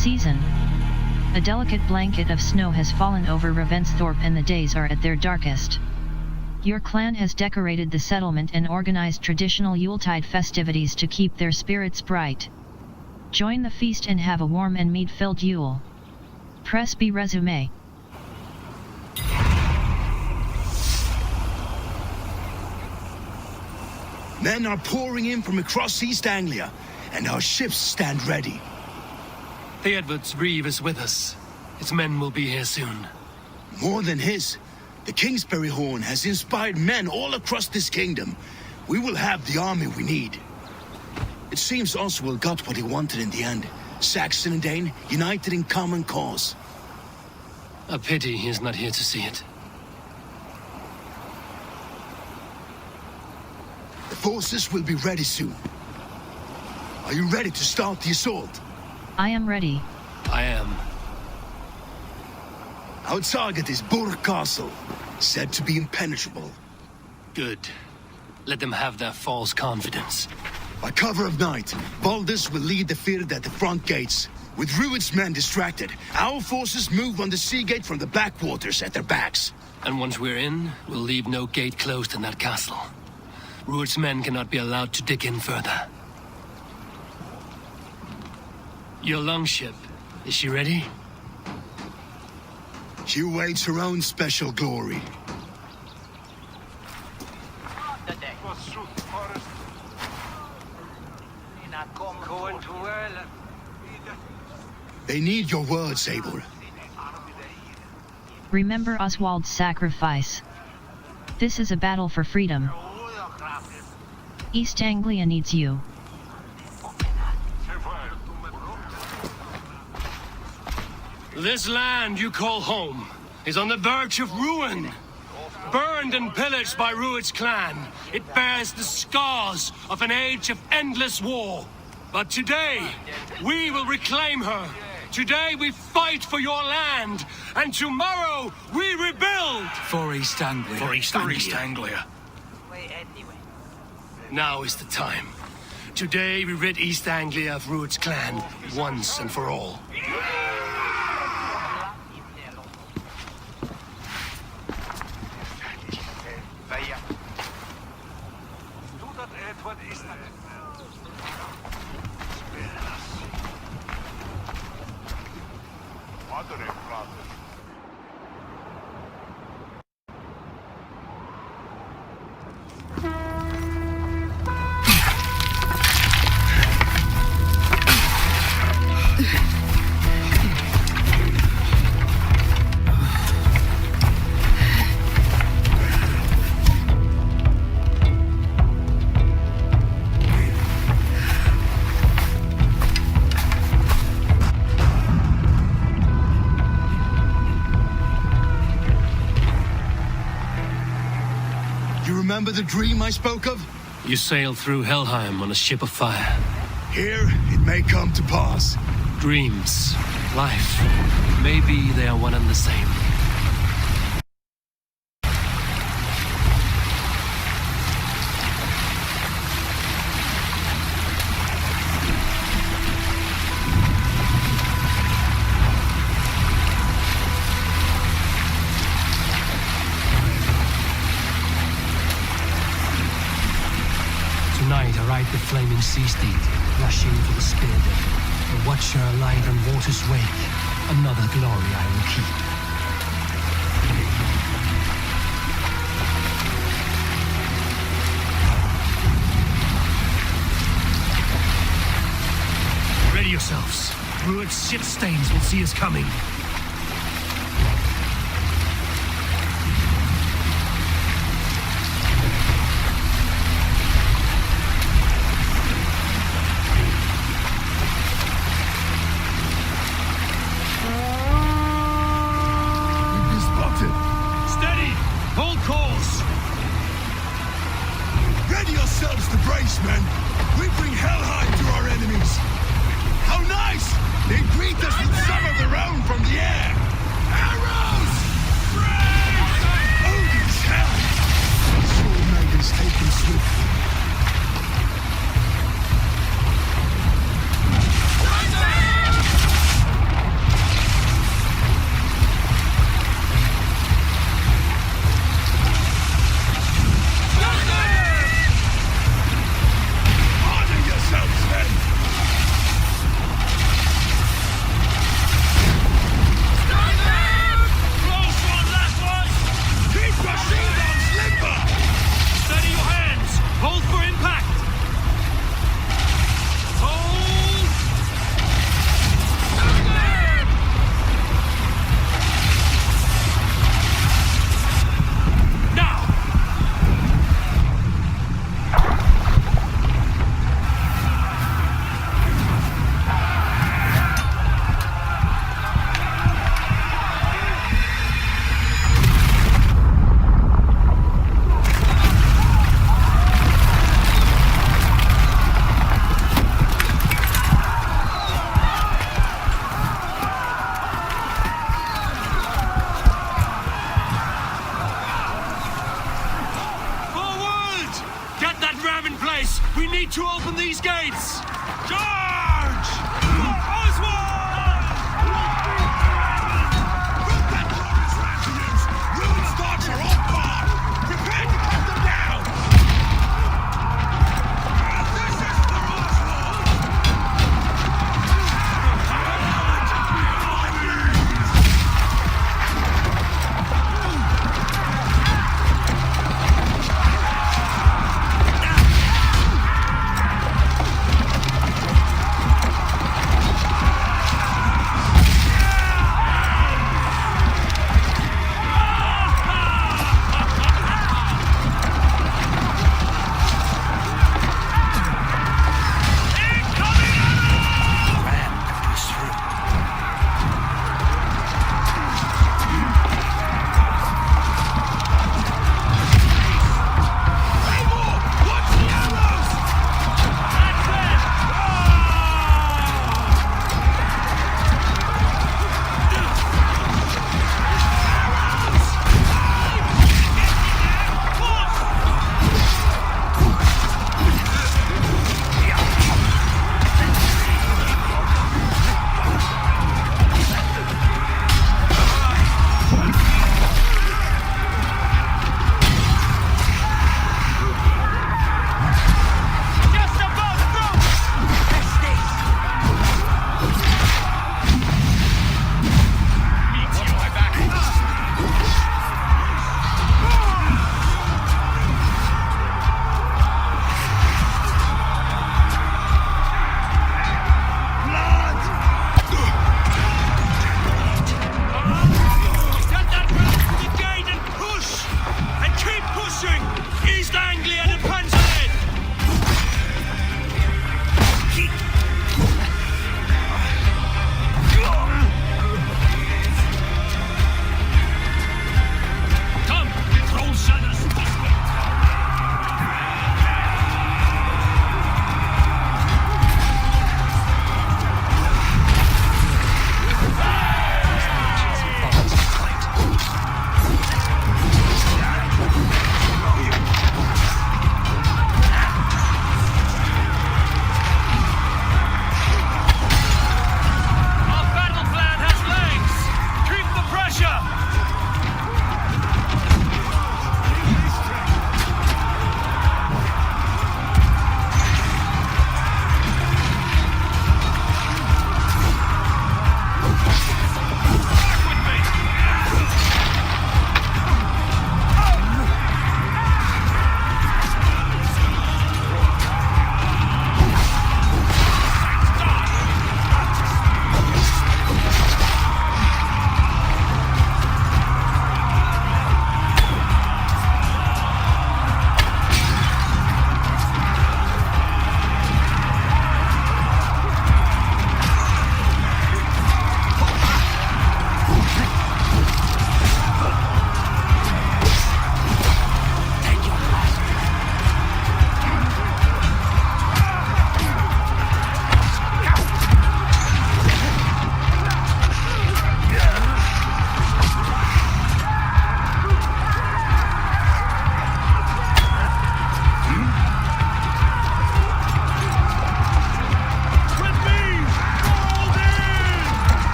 season. A delicate blanket of snow has fallen over Ravensthorpe and the days are at their darkest. Your clan has decorated the settlement and organized traditional Yuletide festivities to keep their spirits bright. Join the feast and have a warm and mead-filled Yule. Press B resume. Men are pouring in from across East Anglia, and our ships stand ready. The Edward's Reeve is with us. His men will be here soon. More than his. The Kingsbury Horn has inspired men all across this kingdom. We will have the army we need. It seems Oswald got what he wanted in the end. Saxon and Dane united in common cause. A pity he is not here to see it. The forces will be ready soon. Are you ready to start the assault? I am ready. I am. Our target is Burg Castle, said to be impenetrable. Good. Let them have their false confidence. By cover of night, Baldus will lead the field at the front gates. With Rued's men distracted, our forces move on the sea gate from the backwaters at their backs. And once we're in, we'll leave no gate closed in that castle. Rued's men cannot be allowed to dig in further. Your longship, is she ready? She awaits her own special glory. They need your words, Eivor. Remember Oswald's sacrifice. This is a battle for freedom. East Anglia needs you. This land you call home is on the verge of ruin. Burned and pillaged by Rued's clan, it bears the scars of an age of endless war. But today, we will reclaim her. Today we fight for your land, and tomorrow we rebuild! For East Anglia. For East Anglia. Now is the time. Today we rid East Anglia of Rued's clan, once and for all. Remember the dream I spoke of? You sailed through Helheim on a ship of fire. Here, it may come to pass. Dreams, life, maybe they are one and the same. Tonight I ride the flaming sea steed, rushing for the spear and watch her alight on water's wake. Another glory I will keep. Ready yourselves. Rued's ship stains will see us coming. yourselves to brace, men. We bring Helheim to our enemies. How nice! They greet us with some of their own from the air. Arrows! Odin's hell! Sword maidens taken swiftly. Guys, we need to open these gates! Charge! For Oswald! Look at Lawrence Ratians! Ruin's dogs are all gone! Prepare to cut them down! This is for Oswald!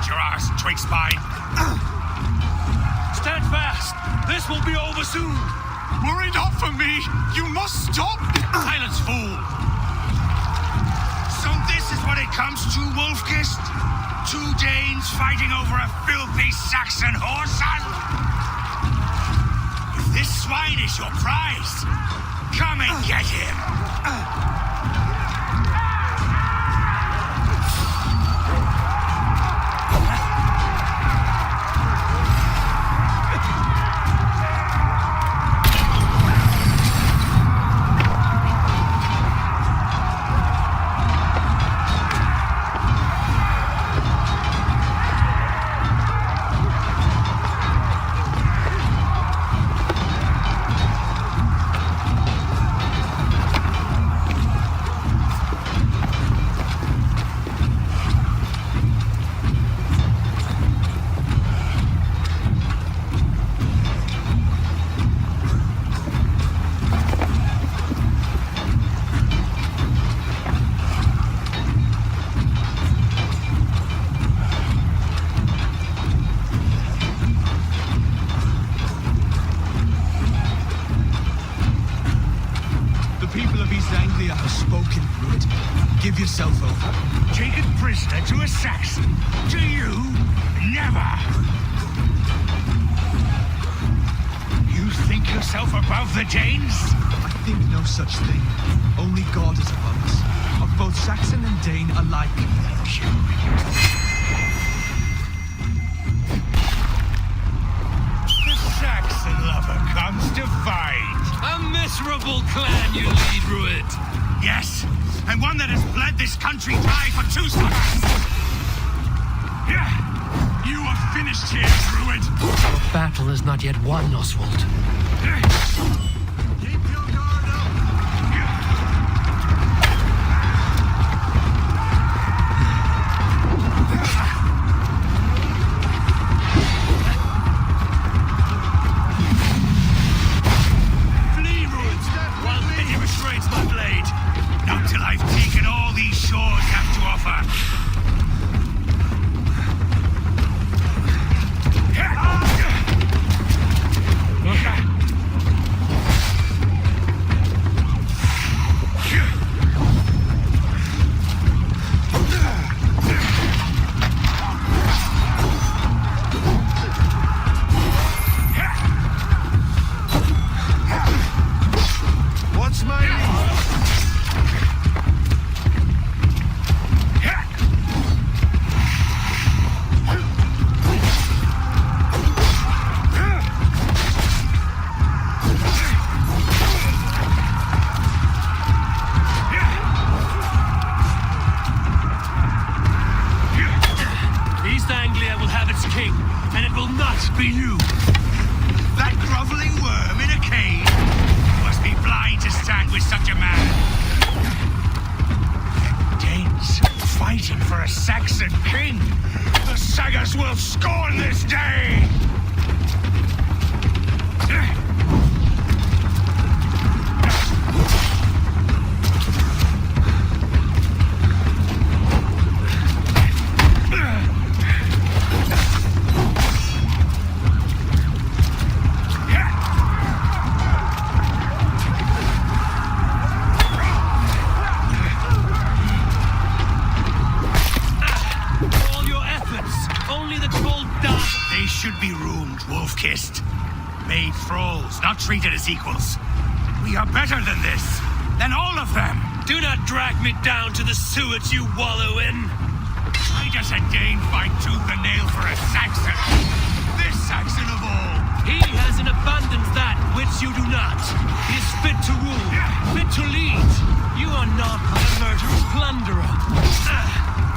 your arse, twig spine. Stand fast! This will be over soon! Worry not for me! You must stop! Silence, fool! So this is what it comes to, Wolfkist? 2 Danes fighting over a filthy Saxon horse? If this swine is your prize, come and get him! Give yourself over. Taken prisoner to a Saxon? To you? Never! You think yourself above the Danes? I think no such thing. Only God is above us. Of both Saxon and Dane alike. The Saxon lover comes to fight. A miserable clan you lead, Rued. Yes, and one that has bled this country dry for 2 summers. Yeah, you are finished here, Druid. Our battle is not yet won, Oswald. Keep your guard up. Flee, Rued, while pity restrains my blade. Not till I've taken all these shores have to offer. What's my name? East Anglia will have its king, and it will not be you. That groveling worm in a cave must be blind to stand with such a man. Danes fighting for a Saxon king. The sagas will scorn this day. All your efforts, only the cold dark. They should be roomed, wolf-kissed. Made thralls, not treated as equals. We are better than this. Than all of them. Do not drag me down to the sewage you wallow in. Why does a Dane fight tooth and nail for a Saxon? This Saxon of all. He has in abundance that which you do not. He is fit to rule, fit to lead. You are not a murderous plunderer.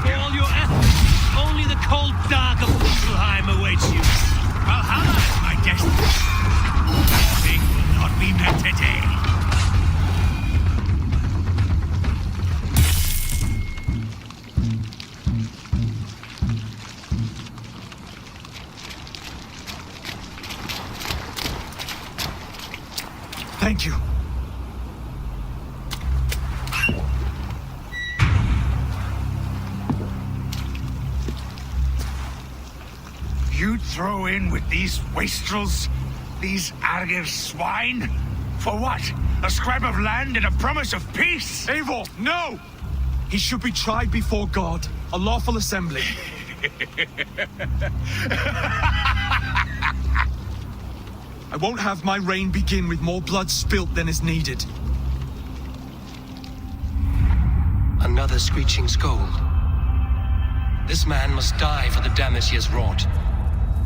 All your efforts, only the cold dark of Niflheim awaits you. Valhalla is my destiny. That thing will not be met today. Thank you. You throw in with these wastrels? These Argiv swine? For what? A scrap of land and a promise of peace? Eivor, no! He should be tried before God, a lawful assembly. I won't have my reign begin with more blood spilt than is needed. Another screeching scold. This man must die for the damage he has wrought.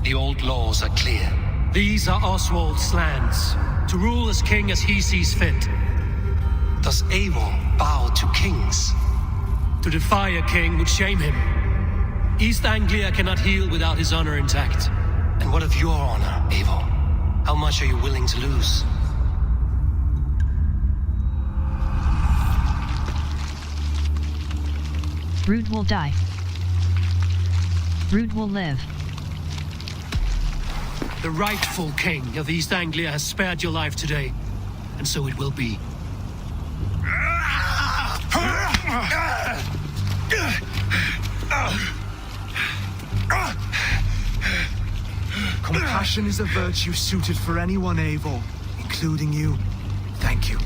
The old laws are clear. These are Oswald's lands, to rule as king as he sees fit. Does Eivor bow to kings? To defy a king would shame him. East Anglia cannot heal without his honor intact. And what of your honor, Eivor? How much are you willing to lose? Rude will die. Rude will live. The rightful king of East Anglia has spared your life today, and so it will be. Compassion is a virtue suited for anyone, Eivor, including you. Thank you.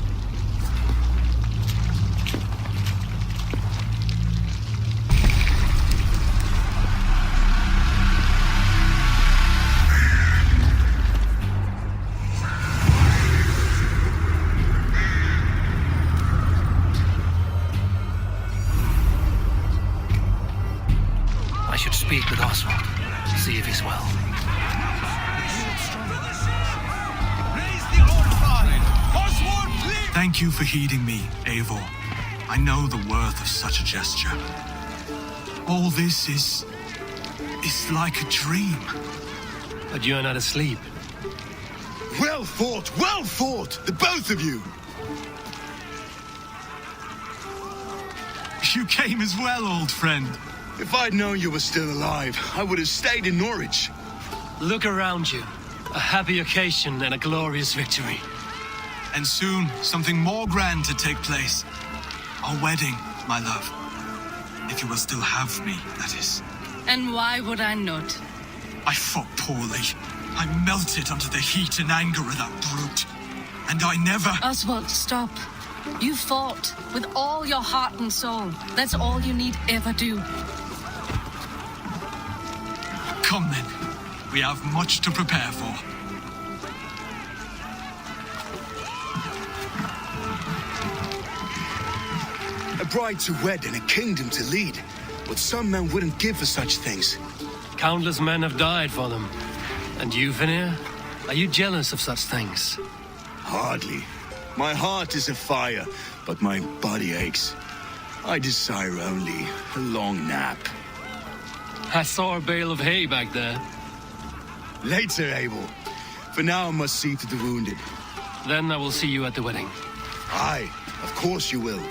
I should speak with Oswald, see if he's well. Thank you for heeding me, Eivor. I know the worth of such a gesture. All this is like a dream. But you are not asleep. Well fought, the both of you! You came as well, old friend. If I'd known you were still alive, I would have stayed in Norwich. Look around you. A happy occasion and a glorious victory. And soon, something more grand to take place. Our wedding, my love. If you will still have me, that is. And why would I not? I fought poorly. I melted under the heat and anger of that brute. And I never... Oswald, stop. You fought with all your heart and soul. That's all you need ever do. Come then. We have much to prepare for. A bride to wed and a kingdom to lead. What some men wouldn't give for such things. Countless men have died for them. And you, Vanir? Are you jealous of such things? Hardly. My heart is afire, but my body aches. I desire only a long nap. I saw a bale of hay back there. Later, Abel. For now, I must see to the wounded. Then I will see you at the wedding. Aye, of course you will.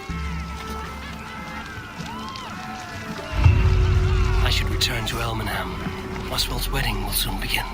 I should return to Elmenham. Oswald's wedding will soon begin.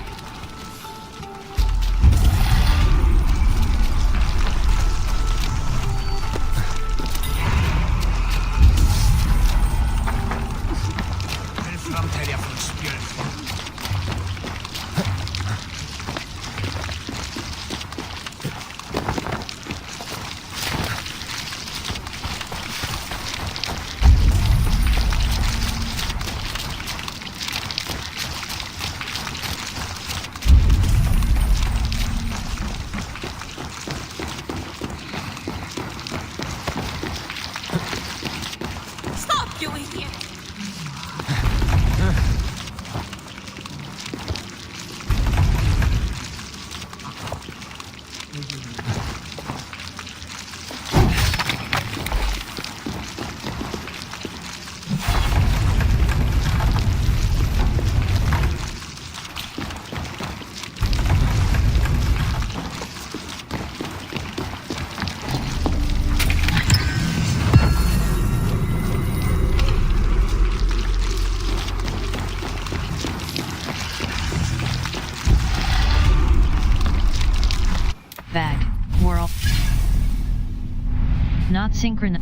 Not synchron.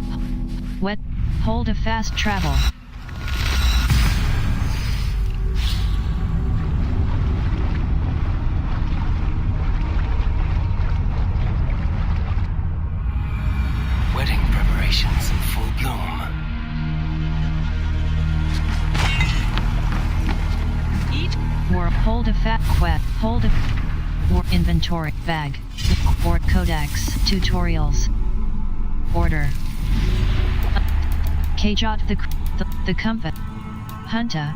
Wet. Hold a fast travel. Or hold a fat quet. Hold a or inventory bag or codex tutorials order Kjot the compass hunter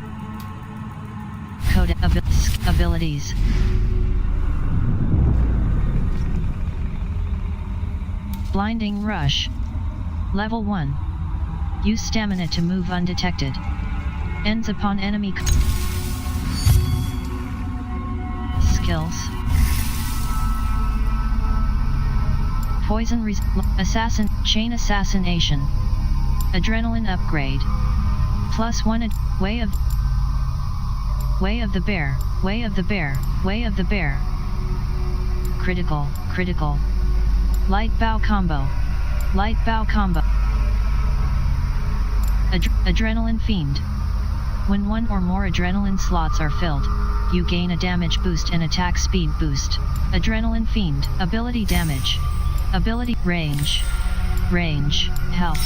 code abilities blinding rush level 1 use stamina to move undetected ends upon enemy skills poison chain assassination adrenaline upgrade +1 way of the bear way of the bear critical light bow combo adrenaline fiend when one or more adrenaline slots are filled you gain a damage boost and attack speed boost adrenaline fiend ability damage ability range health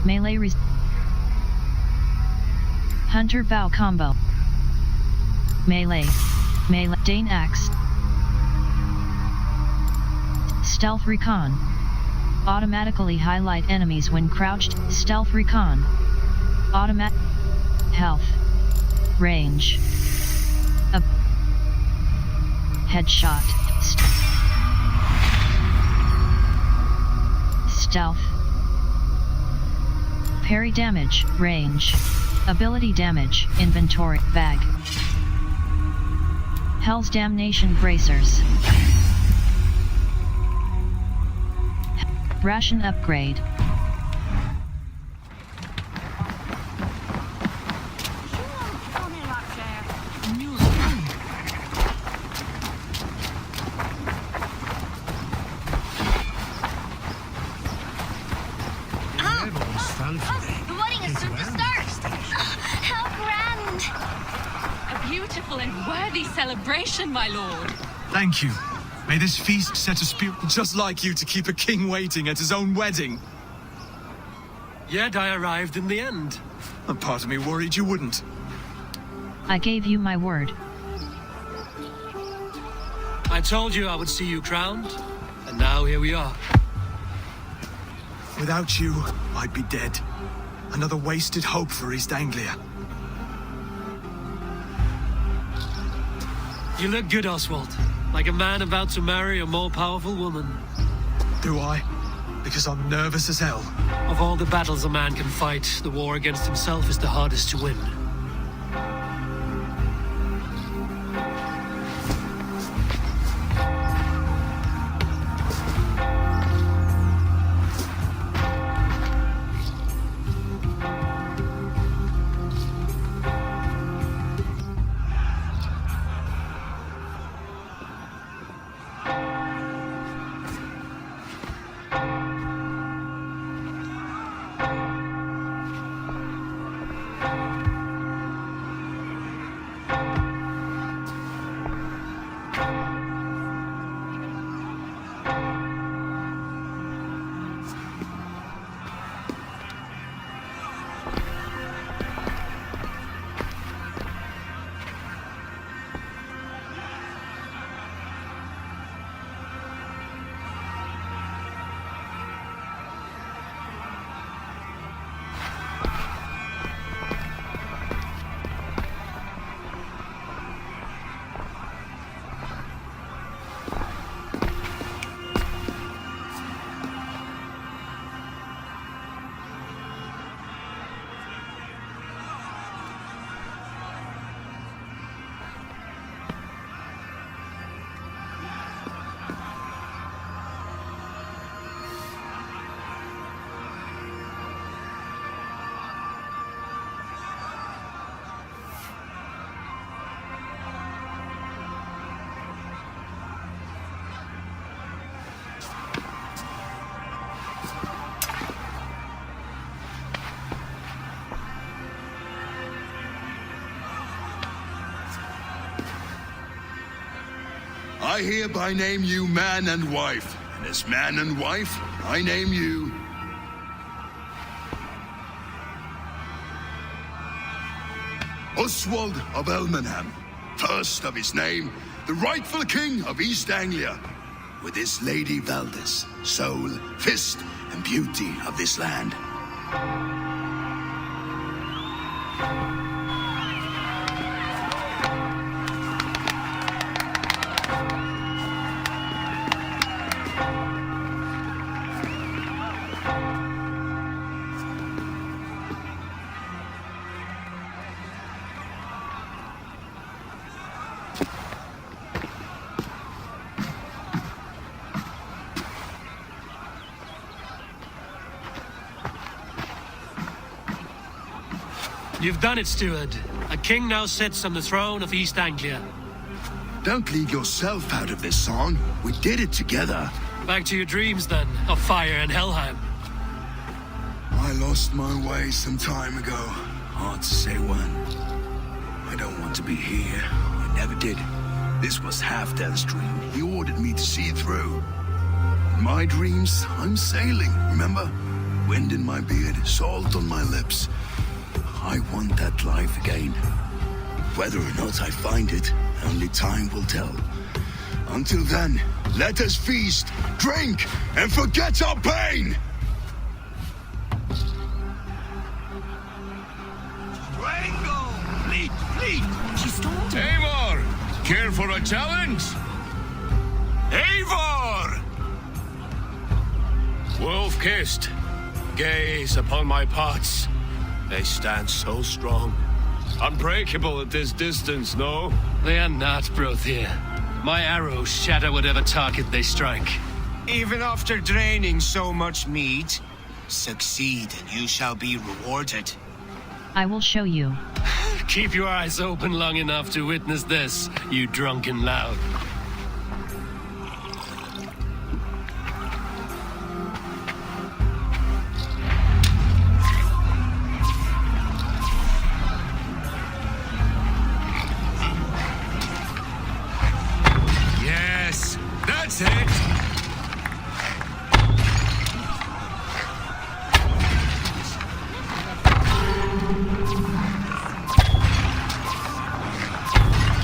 melee hunter bow combo melee Dane axe stealth recon automatically highlight enemies when crouched stealth recon automatic health range headshot stealth parry damage range ability damage inventory bag Hell's Damnation bracers ration upgrade The wedding is soon to start! How grand! A beautiful and worthy celebration, my lord. Thank you. May this feast set a spirit just like you to keep a king waiting at his own wedding. Yet I arrived in the end. A part of me worried you wouldn't. I gave you my word. I told you I would see you crowned, and now here we are. Without you, I'd be dead. Another wasted hope for East Anglia. You look good, Oswald. Like a man about to marry a more powerful woman. Do I? Because I'm nervous as hell. Of all the battles a man can fight, the war against himself is the hardest to win. I hereby name you man and wife, and as man and wife, I name you Oswald of Elmenham, first of his name, the rightful king of East Anglia, with his Lady Valdis, soul, fist, and beauty of this land. You've done it, steward. A king now sits on the throne of East Anglia. Don't leave yourself out of this song. We did it together. Back to your dreams, then, of fire and Helheim. I lost my way some time ago. Hard to say when. I don't want to be here. I never did. This was Halfdan's dream. He ordered me to see it through. In my dreams, I'm sailing, remember? Wind in my beard, salt on my lips. I want that life again. Whether or not I find it, only time will tell. Until then, let us feast, drink, and forget our pain! Rango! Fleet! She stormed him. Eivor! Care for a challenge? Eivor! Wolf-kissed, gaze upon my parts. They stand so strong. Unbreakable at this distance, no? They are not, Brothir. My arrows shatter whatever target they strike. Even after draining so much meat, succeed and you shall be rewarded. I will show you. Keep your eyes open long enough to witness this, you drunken lout. Yes, that's it!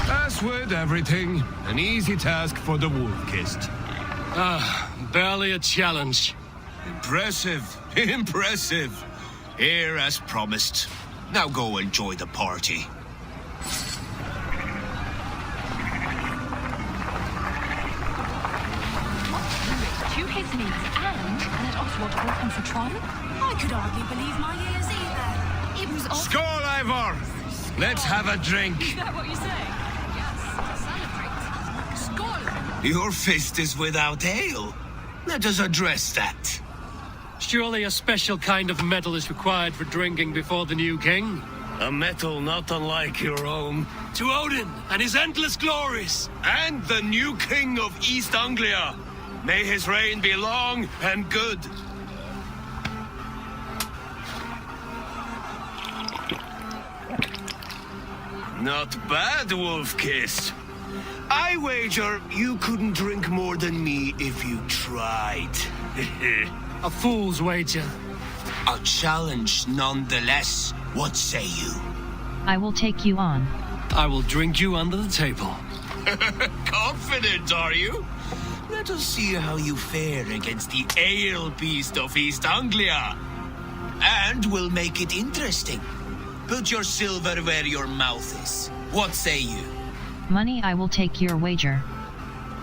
As with everything, an easy task for the wolf-kissed. Barely a challenge. Impressive, impressive. Here as promised. Now go enjoy the party. To his knees and let Oswald open for trial? I could hardly believe my ears either. It was Oswald. Skål, Eivor! Let's have a drink. Is that what you say? Yes, celebrate. Skål! Your fist is without ale. Let us address that. Surely a special kind of metal is required for drinking before the new king? A metal not unlike your own. To Odin and his endless glories! And the new king of East Anglia. May his reign be long and good. Not bad, Wolf-kissed. I wager you couldn't drink more than me if you tried. A fool's wager. A challenge nonetheless. What say you? I will take you on. I will drink you under the table. Confident, are you? Let us see how you fare against the ale beast of East Anglia. And we'll make it interesting. Put your silver where your mouth is. What say you? Money, I will take your wager.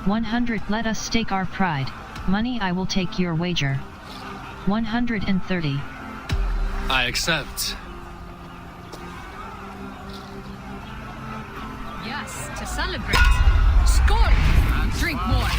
100, let us stake our pride. Money, I will take your wager. 130. I accept. Yes, to celebrate. Skål! Drink more.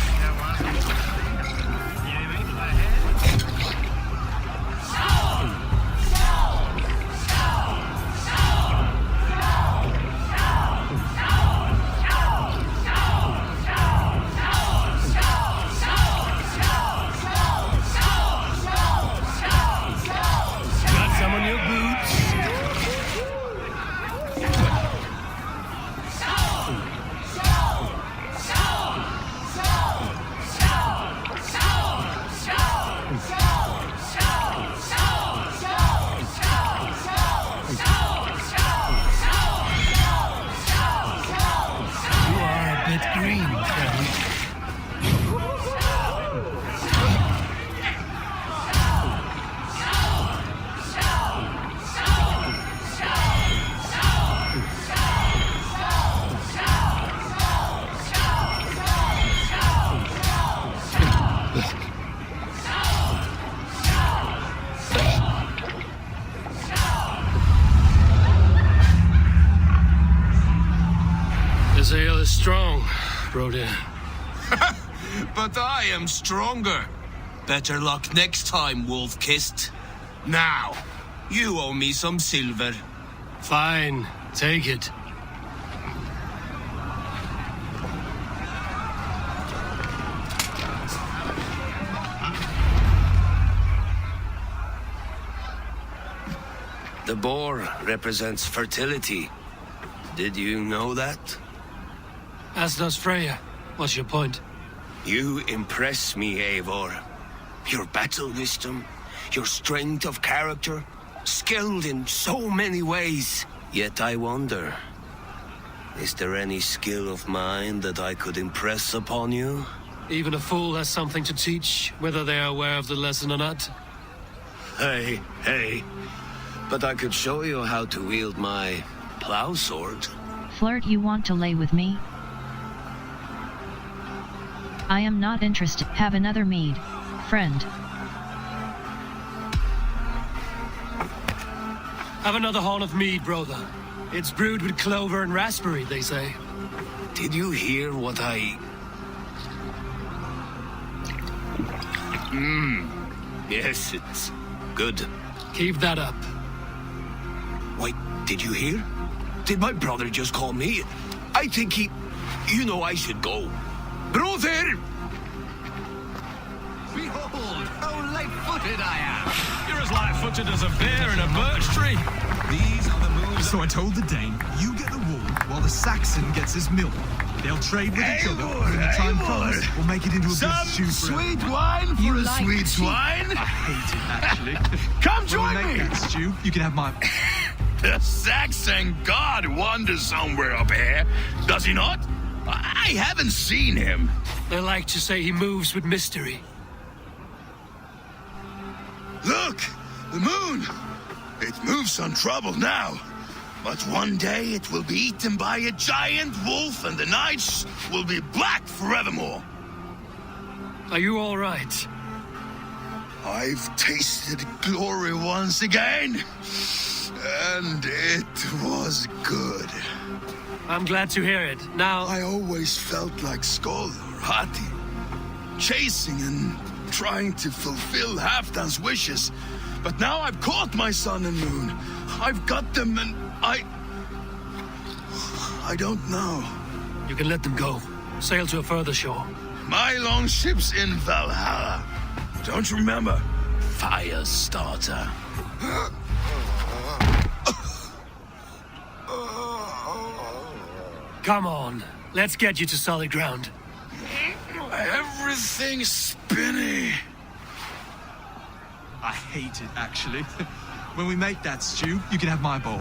Got some on your boots? strong, Brody. But I am stronger. Better luck next time, Wolf-Kissed. Now, you owe me some silver. Fine, take it. The boar represents fertility. Did you know that? As does Freya. What's your point? You impress me, Eivor. Your battle wisdom, your strength of character, skilled in so many ways. Yet I wonder, is there any skill of mine that I could impress upon you? Even a fool has something to teach, whether they are aware of the lesson or not. Hey. But I could show you how to wield my plow sword. Flirt, you want to lay with me? I am not interested. Have another mead, friend. Have another horn of mead, brother. It's brewed with clover and raspberry, they say. Did you hear what I... Yes, it's good. Keep that up. Wait, did you hear? Did my brother just call me? I think he... You know I should go. Brother! Behold, how light-footed I am. You're as light-footed as a bear in a birch tree. These are the moves. So I told the Dane, you get the wool while the Saxon gets his milk. They'll trade with each other. When the time comes, we'll make it into a Some good stew forever. sweet wine for a sweet swine? I hate it, actually. Come When join we make me! that stew, you can have my... The Saxon god wanders somewhere up here, does he not? I haven't seen him. They like to say he moves with mystery. Look, the moon. It moves on trouble now. But one day it will be eaten by a giant wolf and the nights will be black forevermore. Are you all right? I've tasted glory once again. And it was good. I'm glad to hear it. Now, I always felt like Skoll or Hati, chasing and trying to fulfill Halfdan's wishes. But now I've caught my sun and moon. I've got them and I don't know. you can let them go. Sail to a further shore. My longship's in Valhalla. Don't you remember? Fire starter. Come on, let's get you to solid ground. Everything's spinny. I hate it, actually. When we make that stew, you can have my bowl.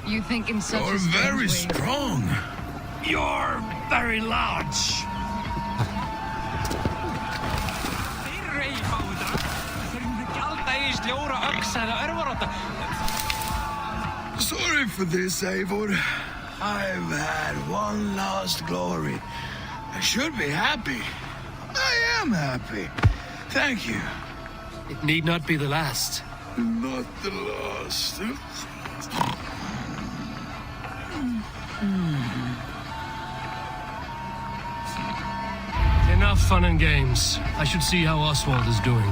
You think in such You're a strange very way. strong. You're very large. Sorry for this, Eivor. I've had one last glory. I should be happy. I am happy. Thank you. It need not be the last. Not the last. Enough fun and games. I should see how Oswald is doing.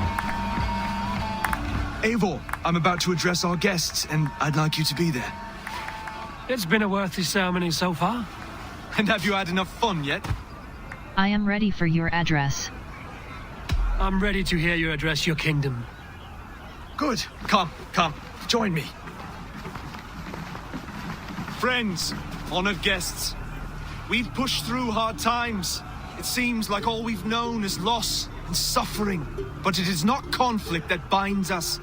Eivor, I'm about to address our guests, and I'd like you to be there. It's been a worthy ceremony so far. And have you had enough fun yet? I am ready for your address. I'm ready to hear you address your kingdom. Good. Come, join me. Friends, honored guests, we've pushed through hard times. It seems like all we've known is loss and suffering. But it is not conflict that binds us.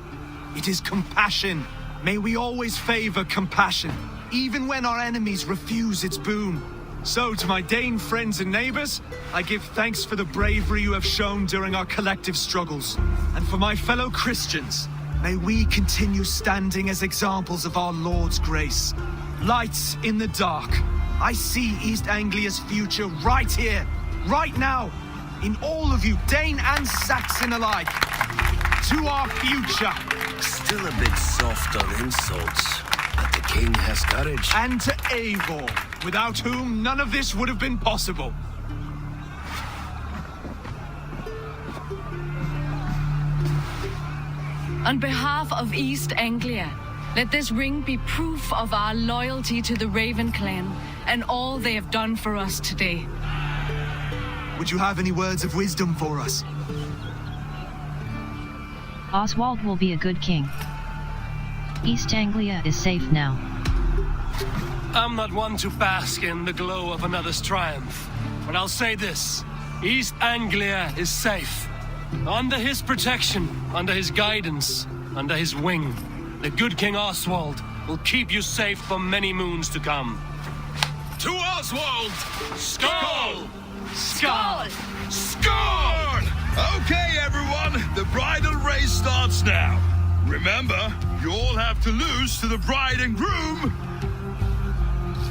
It is compassion. May we always favor compassion, even when our enemies refuse its boon. So, to my Dane friends and neighbors, I give thanks for the bravery you have shown during our collective struggles. And for my fellow Christians, may we continue standing as examples of our Lord's grace. Lights in the dark. I see East Anglia's future right here, right now, in all of you, Dane and Saxon alike. To our future. Still a bit soft on insults, but the king has courage. And to Eivor, without whom none of this would have been possible. On behalf of East Anglia, let this ring be proof of our loyalty to the Raven clan and all they have done for us today. Would you have any words of wisdom for us? Oswald will be a good king. East Anglia is safe now. I'm not one to bask in the glow of another's triumph, but I'll say this. East Anglia is safe. Under his protection, under his guidance, under his wing, the good King Oswald will keep you safe for many moons to come. To Oswald! Skull! Skull! Score! Okay, everyone, the bridal race starts now. Remember, you all have to lose to the bride and groom.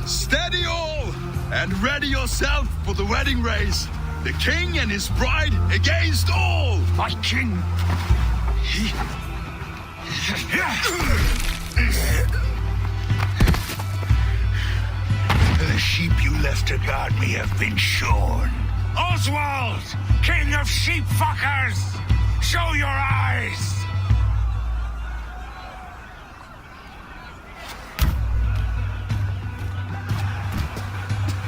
Steady all, and ready yourself for the wedding race. The king and his bride against all. My king! The sheep you left to guard me have been shorn. Oswald! King of sheep fuckers! Show your eyes!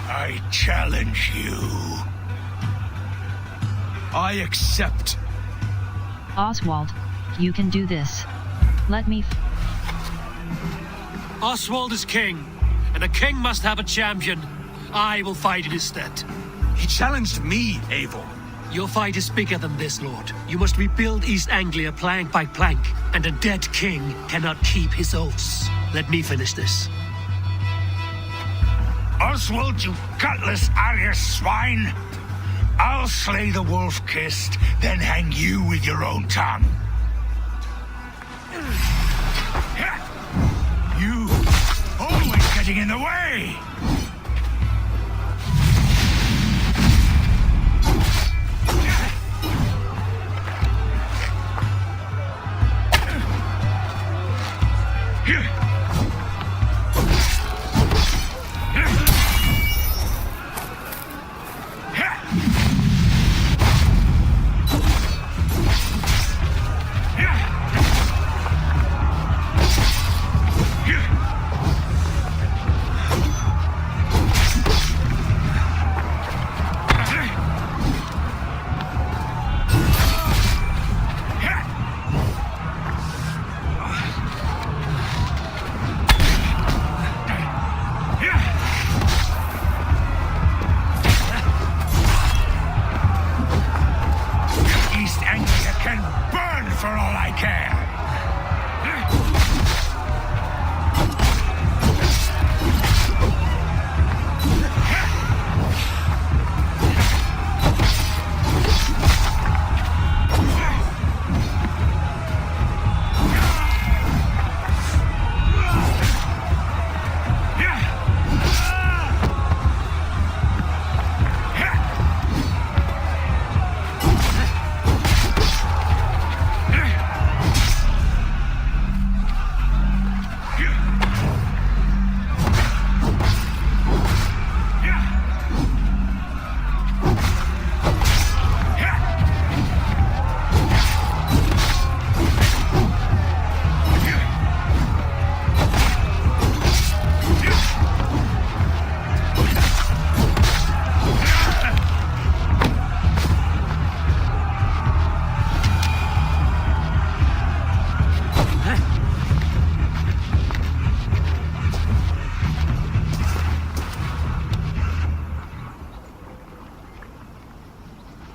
I challenge you. I accept. Oswald, you can do this. Let me... Oswald is king, and a king must have a champion. I will fight in his stead. He challenged me, Eivor. Your fight is bigger than this, Lord. You must rebuild East Anglia plank by plank, and a dead king cannot keep his oaths. Let me finish this. Oswald, you gutless Irish swine! I'll slay the wolf-kissed, then hang you with your own tongue. You always getting in the way!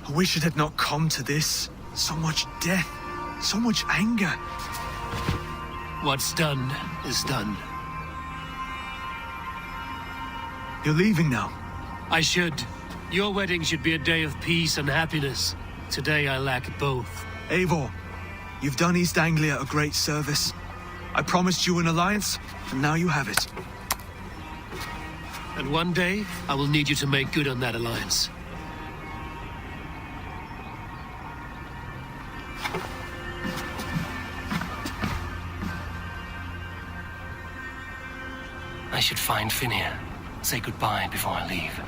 I wish it had not come to this. So much death, so much anger. What's done is done. You're leaving now. I should. Your wedding should be a day of peace and happiness. Today I lack both. Eivor, you've done East Anglia a great service. I promised you an alliance, and now you have it. And one day, I will need you to make good on that alliance. I should find Finir. Say goodbye before I leave.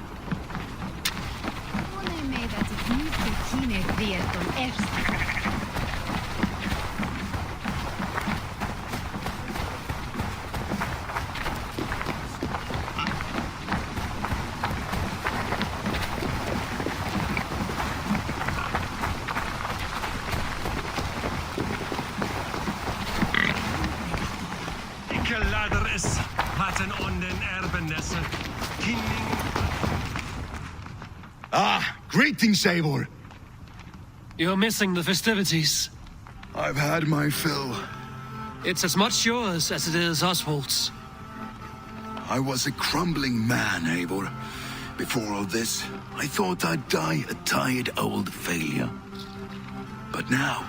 Ah, greetings, Eivor. You're missing the festivities. I've had my fill. It's as much yours as it is Oswald's. I was a crumbling man, Eivor. Before all this, I thought I'd die a tired old failure. But now,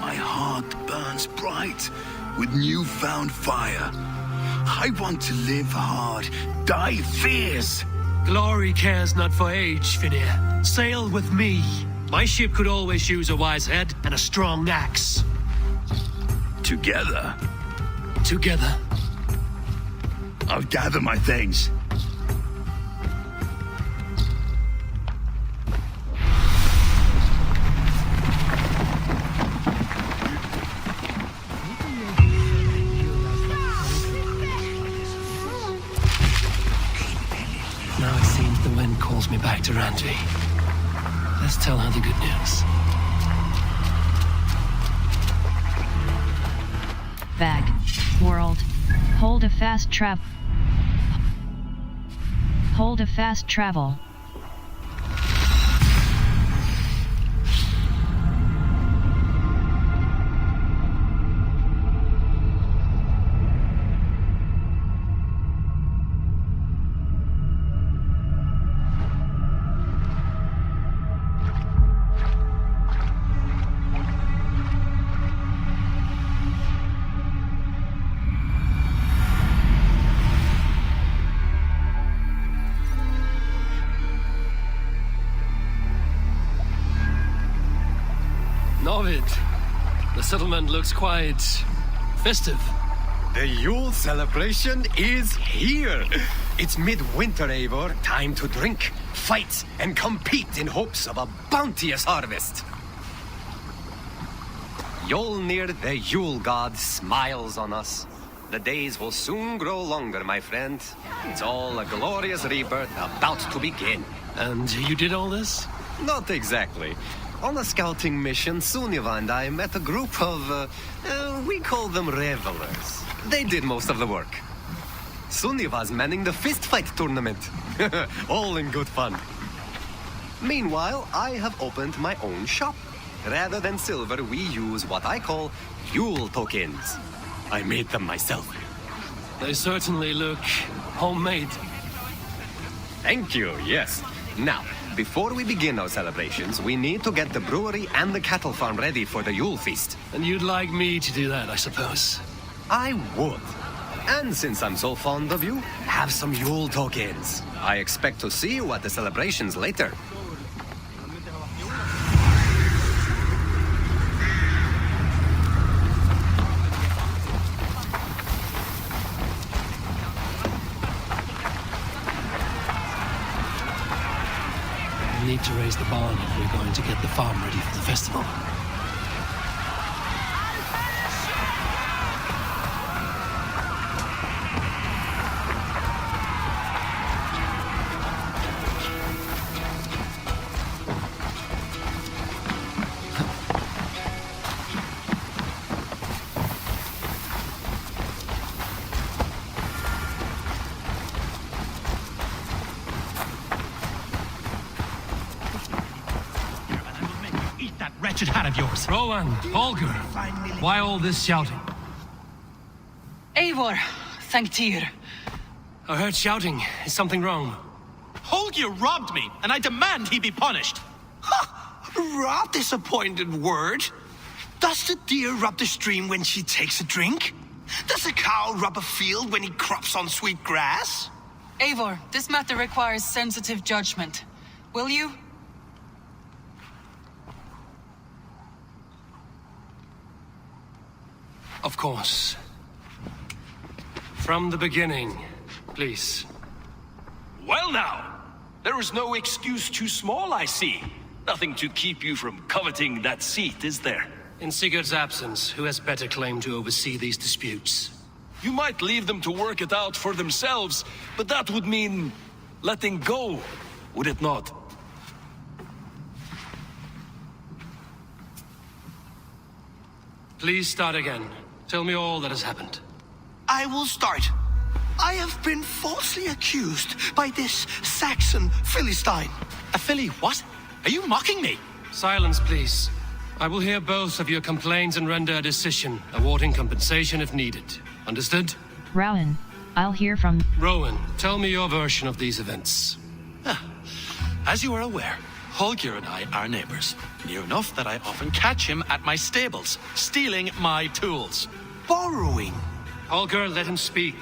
my heart burns bright with newfound fire. I want to live hard, die fierce. Glory cares not for age, Finir. Sail with me. My ship could always use a wise head and a strong axe. Together? Together. I'll gather my things. Now it seems the wind calls me back to Randvi. Let's tell her the good news. Vag. World. Hold a fast travel. Hold a fast travel. Novid, the settlement looks quite festive. The Yule celebration is here! It's midwinter, Eivor. Time to drink, fight, and compete in hopes of a bounteous harvest. Yolnir, the Yule god, smiles on us. The days will soon grow longer, my friend. It's all a glorious rebirth about to begin. And you did all this? Not exactly. On a scouting mission, Sunniva and I met a group of, we call them revelers. They did most of the work. Sunniva's manning the fistfight tournament. All in good fun. Meanwhile, I have opened my own shop. Rather than silver, we use what I call Yule tokens. I made them myself. They certainly look homemade. Thank you, yes. Now, before we begin our celebrations, we need to get the brewery and the cattle farm ready for the Yule feast. And you'd like me to do that, I suppose. I would. And since I'm so fond of you, have some Yule tokens. I expect to see you at the celebrations later. We need to raise the barn if we're going to get the farm ready for the festival. Wretched hat of yours. Rowan, Holger, why all this shouting? Eivor, thank Tyr. I heard shouting. Is something wrong? Holger robbed me, and I demand he be punished. Rot disappointed word. Does the deer rub the stream when she takes a drink? Does the cow rub a field when he crops on sweet grass? Eivor, this matter requires sensitive judgment. Will you? Of course. From the beginning, Please. Well now, there is no excuse too small, I see. Nothing to keep you from coveting that seat, is there? In Sigurd's absence, who has better claim to oversee these disputes? You might leave them to work it out for themselves, but that would mean letting go, would it not? Please start again. Tell me all that has happened. I will start. I have been falsely accused by this Saxon Philistine. A Philly what? Are you mocking me? Silence, please. I will hear both of your complaints and render a decision, awarding compensation if needed. Understood? Rowan, I'll hear from... Rowan, tell me your version of these events. As you are aware, Holger and I are neighbors. Near enough that I often catch him at my stables, stealing my tools. Borrowing. Holger, let him speak.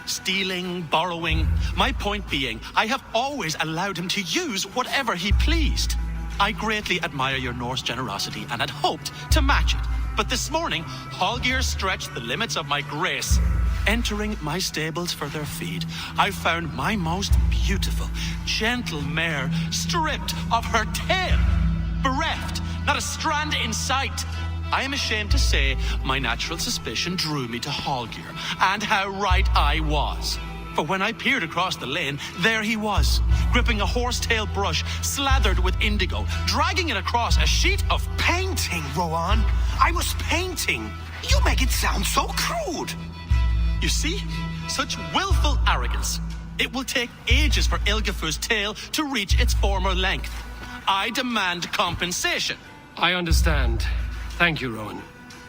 Stealing, borrowing. My point being, I have always allowed him to use whatever he pleased. I greatly admire your Norse generosity and had hoped to match it. But this morning, Holger stretched the limits of my grace. Entering my stables for their feed, I found my most beautiful, gentle mare stripped of her tail. Bereft, not a strand in sight. I am ashamed to say my natural suspicion drew me to Holger, and how right I was. For when I peered across the lane, there he was, gripping a horsetail brush slathered with indigo, dragging it across a sheet of Painting, Rowan. I was painting. You make it sound so crude. You see? Such willful arrogance. It will take ages for Ilgefu's tail to reach its former length. I demand compensation. I understand. Thank you, Rowan.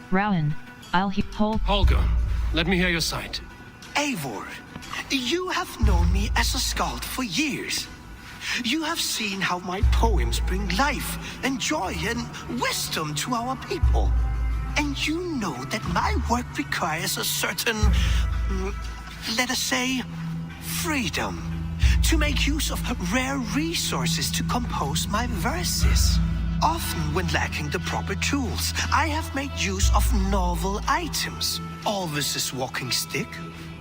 Rowan, I'll hear... Holger, let me hear your side. Eivor, you have known me as a skald for years. You have seen how my poems bring life and joy and wisdom to our people. And you know that my work requires a certain, let us say, freedom to make use of rare resources to compose my verses. Often when lacking the proper tools, I have made use of novel items. Alvis's walking stick,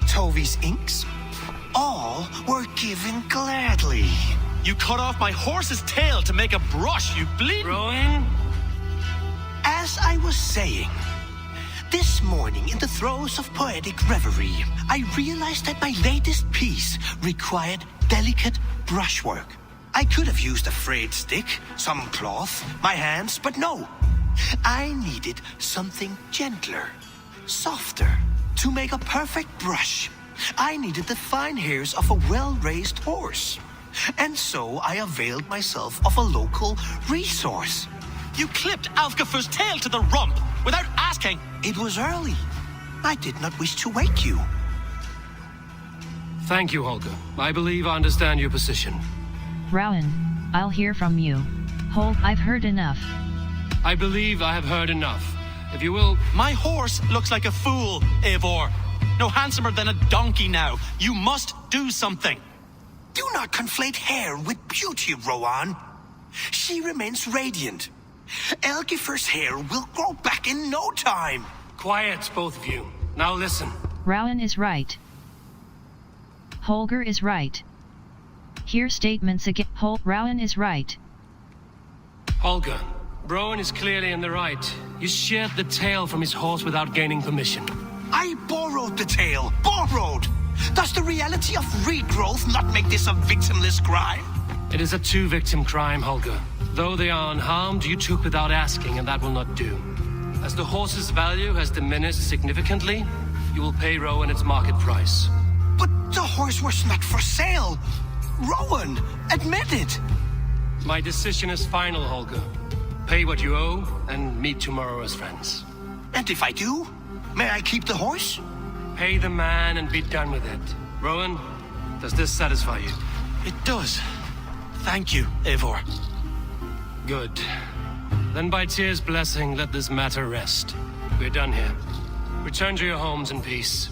Tovi's inks, all were given gladly. You cut off my horse's tail to make a brush, you bleed... Rowan? As I was saying, this morning in the throes of poetic reverie, I realized that my latest piece required delicate brushwork. I could have used a frayed stick, some cloth, my hands, but no. I needed something gentler, softer. To make a perfect brush, I needed the fine hairs of a well-raised horse. And so I availed myself of a local resource. You clipped Alfgafu's tail to the rump without asking. It was early. I did not wish to wake you. Thank you, Holger. I believe I understand your position. Rowan, I'll hear from you. I've heard enough. I believe I have heard enough. If you will... My horse looks like a fool, Eivor. No handsomer than a donkey now. You must do something. Do not conflate hair with beauty, Rowan. She remains radiant. Elgifer's hair will grow back in no time. Quiet, both of you. Now listen. Rowan is right. Holger is right. Hear statements again. Rowan is right. Holger, Rowan is clearly in the right. You sheared the tail from his horse without gaining permission. I borrowed the tail. Borrowed! Does the reality of regrowth not make this a victimless crime? It is a two-victim crime, Holger. Though they are unharmed, you took without asking, and that will not do. As the horse's value has diminished significantly, you will pay Rowan its market price. But the horse was not for sale. Rowan, admit it. My decision is final, Holger. Pay what you owe, and meet tomorrow as friends. And if I do, may I keep the horse? Pay the man and be done with it. Rowan, does this satisfy you? It does. Thank you, Eivor. Good. Then by Tyr's blessing, let this matter rest. We're done here. Return to your homes in peace.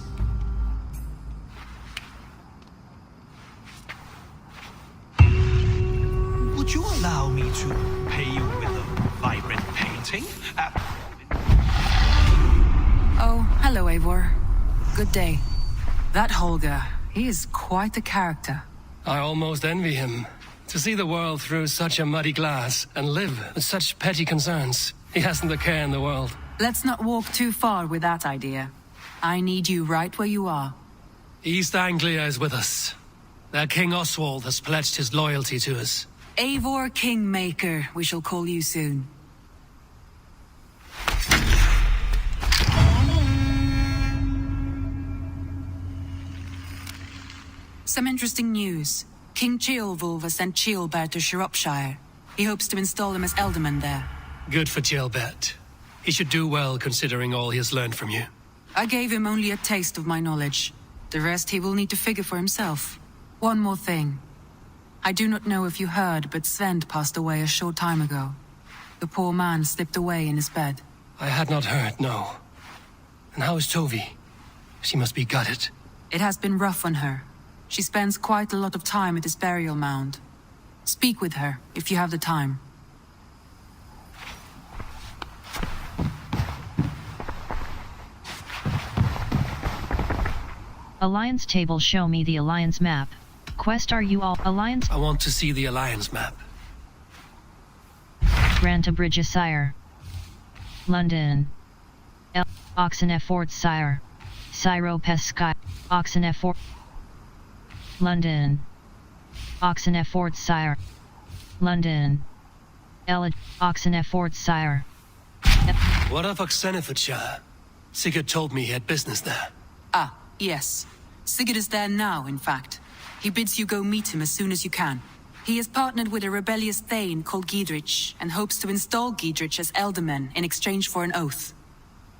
Would you allow me to pay you with a vibrant painting? Oh, hello, Eivor. Good day. That Holger, He is quite a character. I almost envy him. To see the world through such a muddy glass and live with such petty concerns. He hasn't a care in the world. Let's not walk too far with that idea. I need you right where you are. East Anglia is with us. Their King Oswald has pledged his loyalty to us. Eivor Kingmaker, we shall call you soon. Some interesting news. King Ceolwulf has sent Ceolbert to Shropshire. He hopes to install him as Ealdorman there. Good for Ceolbert. He should do well considering all he has learned from you. I gave him only a taste of my knowledge. The rest he will need to figure for himself. One more thing. I do not know if you heard, but Sven passed away a short time ago. The poor man slipped away in his bed. I had not heard, no. And how is Tovi? She must be gutted. It has been rough on her. She spends quite a lot of time at his burial mound. Speak with her, if you have the time. Alliance table, show me the Alliance map. Quest, are you all Alliance? I want to see the Alliance map. Grantabridge, Sire. London. Oxen Fort, Sire. Syro Pesky. Oxen Fort. London. Oxen Fort, Sire. London. Oxen Fort, Sire. What of Oxenfordshire? Sigurd told me he had business there. Ah, yes. Sigurd is there now, in fact. He bids you go meet him as soon as you can. He has partnered with a rebellious Thane called Giedrich, and hopes to install Giedrich as Ealdorman in exchange for an oath.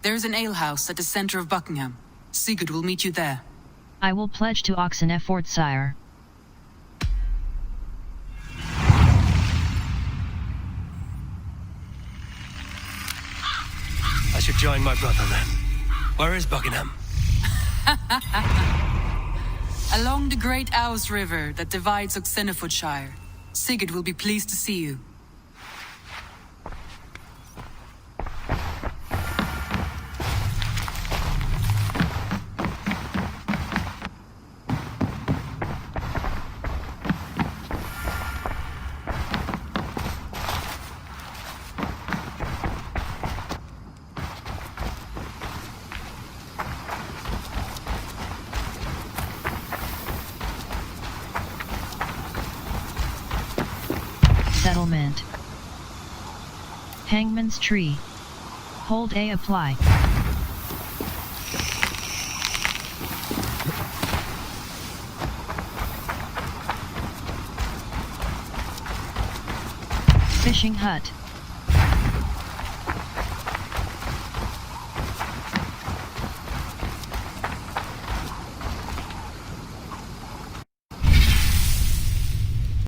There is an alehouse at the center of Buckingham. Sigurd will meet you there. I will pledge to Oxen Fort, Sire. I should join my brother then. Where is Buckingham? Along the Great Ouse River that divides Oxenfordshire. Sigurd will be pleased to see you. Settlement. Hangman's Tree. Hold A, apply. Fishing hut.